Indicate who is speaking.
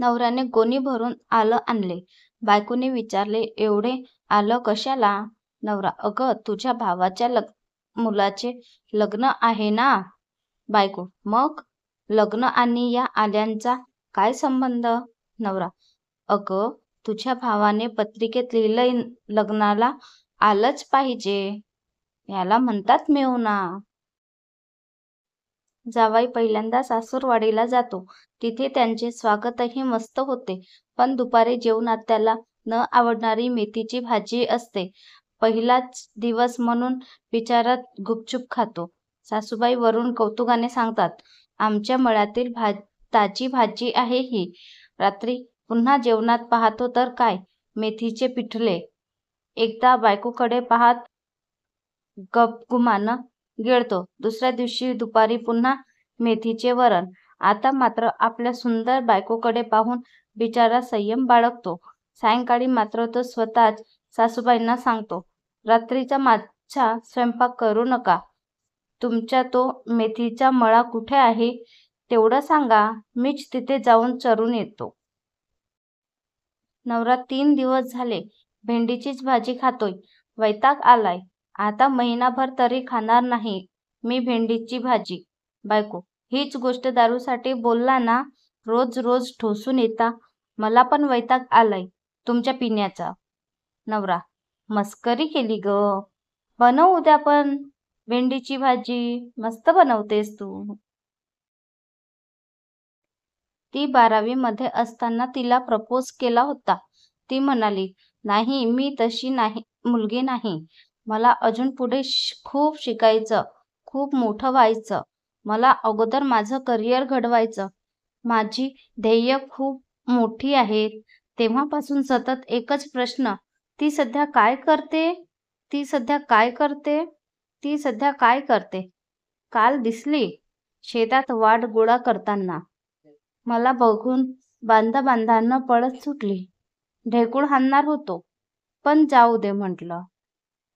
Speaker 1: नवऱ्याने गोणी भरून आलं आणले. बायकोने विचारले, एवढे आलं कशाला? नवरा, अगं तुझ्या भावाच्या मुलाचे लग्न आहे ना. बायको, मग लग्न आणि या आल्यांचा काय संबंध? नवरा, अगं तुझ्या भावाने पत्रिकेत लिहिलंय लग्नाला आलंच पाहिजे, याला म्हणतात मेहुणा. जावई पहिल्यांदा सासूरवाडीला जातो. तिथे त्यांचे स्वागतही मस्त होते. पण दुपारी जेवणात त्याला न आवडणारी मेथीची भाजी असते. पहिलाच दिवस म्हणून विचारात गुपचूप खातो. सासूबाई वरून कौतुकाने सांगतात, आमच्या मळ्यातील ताजी भाजी आहे ही. रात्री पुन्हा जेवणात पाहतो तर काय, मेथीचे पिठले. एकदा बायकोकडे पाहत गपगुमान गिळतो. दुसऱ्या दिवशी दुपारी पुन्हा मेथीचे वरण. आता मात्र आपल्या सुंदर बायकोकडे पाहून बिचारा संयम बाळगतो. सायंकाळी मात्र तो स्वतःच सासूबाईंना सांगतो, रात्रीचा माझा स्वयंपाक करू नका. तुमच्या तो मेथीचा मळा कुठे आहे तेवढं सांगा, मीच तिथे जाऊन चरून येतो. नवरा, 3 दिवस झाले भेंडीचीच भाजी खातोय, वैताग आलाय. आता महिनाभर तरी खाणार नाही मी भेंडीची भाजी. बायको, हीच गोष्ट दारूसाठी बोलला ना, रोज रोज ठोसून येता. मला पण वैताग आलाय तुमच्या पिण्याचा. नवरा, मस्करी केली ग. बनव उद्या पण भेंडीची भाजी, मस्त बनवतेस तू. ती 12वी मध्ये असताना तिला प्रपोज केला होता. ती म्हणाली, नाही मी तशी मुलगी नाही. मला अजून पुढे खूप शिकायचं, खूप मोठं व्हायचं. मला अगोदर माझं करिअर घडवायचं. माझी ध्येय खूप मोठी आहेत. तेव्हापासून सतत एकच प्रश्न, ती सध्या काय करते? ती सध्या काय करते? ती सध्या काय करते? काल दिसली शेतात वाट गोळा करताना. मला बघून बांधा बांधानं पळत सुटली. ढेकूळ हाणणार होतो, पण जाऊ दे म्हटलं.